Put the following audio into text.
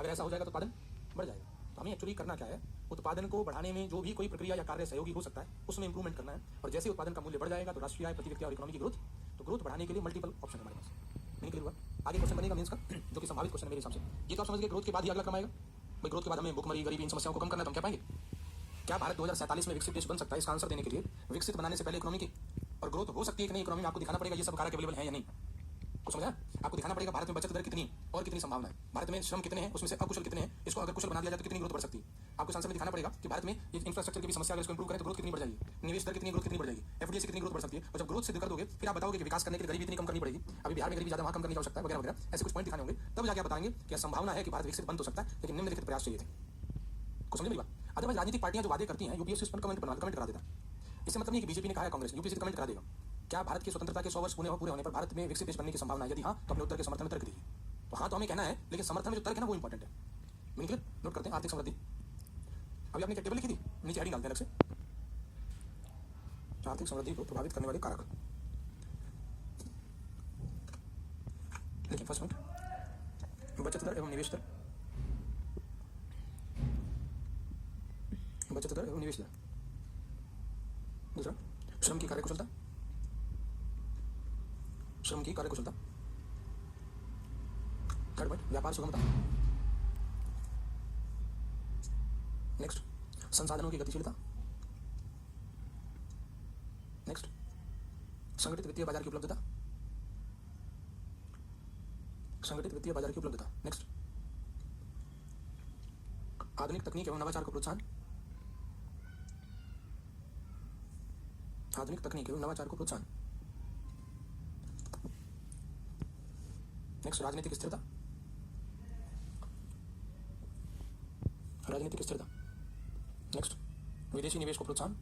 अगर ऐसा हो जाएगा तो उत्पादन बढ़ जाएगा। तो हमें एक्चुअली करना क्या है, उत्पादन को बढ़ाने में जो भी कोई प्रक्रिया या कार्य सहयोगी हो सकता है उसमें इंप्रूवमेंट करना है। और जैसे उत्पादन का मूल्य बढ़ जाएगा तो राष्ट्रीय आय, प्रति व्यक्ति और इकोनॉमी की ग्रोथ, तो ग्रोथ बढ़ाने के लिए मल्टीपल ऑप्शन हमारे पास। नहीं क्लियर हुआ? आगे क्वेश्चन बनेगा मेंस का, जो कि संभावित क्वेश्चन है मेरे हिसाब से। ये तो आप समझ गए, ग्रोथ के बाद ही अगला क्रम आएगा। भाई ग्रोथ के बाद हमें भूखमरी, गरीबी, इन समस्याओं को कम करना, तो हम क्या पाएंगे? क्या भारत 2047 में विकसित देश बन सकता है? इसका आंसर देने के लिए विकसित बनाने से पहले इकोनॉमी की और ग्रोथ हो सकती है कि नहीं, इकोनॉमी में आपको दिखाना पड़ेगा ये सब कारक अवेलेबल है या नहीं। कुछ समझा? आपको दिखाना पड़ेगा भारत में बचत दर कितनी और कितनी संभावना है, भारत में श्रम कितने हैं, उसमें से अकुशल कितने हैं, इसको अगर कुशल बना दिया जाए तो कितनी ग्रोथ बढ़ सकती है। आपको इस आंसर में दिखाना पड़ेगा कि भारत में ये इंफ्रास्ट्रक्चर की भी समस्या, अगर इसको इंप्रूव करें तो ग्रोथ कितनी बढ़ जाएगी, निवेश दर कितनी, ग्रोथ कितनी बढ़ जाएगी, एफडीआई से कितनी ग्रोथ बढ़ सकती है। और जब ग्रोथ से कर दोगे फिर आप बताओगे कि विकास करने के लिए गरीबी इतनी कम करनी पड़ेगी, अभी बिहार में गरीबी ज्यादा, वहां कम करनी जा सकता है, वगैरह वगैरह, ऐसे कुछ पॉइंट दिखाने होंगे। तब जाके आप बताएंगे कि संभावना है कि भारत विकसित बन तो सकता है, लेकिन निम्नलिखित प्रयास चाहिए थे। कुछ समझ मेरी बात? अदरवाइज राजनीतिक पार्टियां जो वादे करती हैं, यूपीएससी उस पर कमेंट करा देता है। इससे मतलब नहीं कि बीजेपी ने कहा है कांग्रेस, यूपीएससी कमेंट करा देगा। क्या भारत की स्वतंत्रता के 100 वर्ष पूरे होने पर भारत में विकसित देश बनने की संभावना है? यदि हाँ तो अपने उत्तर के समर्थन में तर्क दीजिए। तो हाँ तो हमें कहना है, लेकिन समर्थन में जो तर्क है ना वो इंपॉर्टेंट है। Meaning clear? नोट करते हैं। आर्थिक समृद्धि, अभी आपने क्या टेबल लिखी थी, नीचे हेडिंग डालते हैं अलग से, आर्थिक समृद्धि को प्रभावित करने वाले कारक। देखिए फर्स्ट पॉइंट, बचत दर एवं निवेश दर, बचत दर एवं निवेश दर। दूसरा, श्रम की कार्यकुशलता, श्रम की कार्यकुशलता। थर्ड पॉइंट, व्यापार सुगमता। नेक्स्ट, संसाधनों की गतिशीलता। नेक्स्ट, संगठित वित्तीय बाजार की उपलब्धता, संगठित वित्तीय बाजार की उपलब्धता। नेक्स्ट, आधुनिक तकनीक एवं नवाचार को प्रोत्साहन, आधुनिक तकनीक एवं नवाचार को प्रोत्साहन। नेक्स्ट, राजनीतिक स्थिरता, राजनीतिक स्थिरता। नेक्स्ट, विदेशी निवेश को प्रोत्साहन।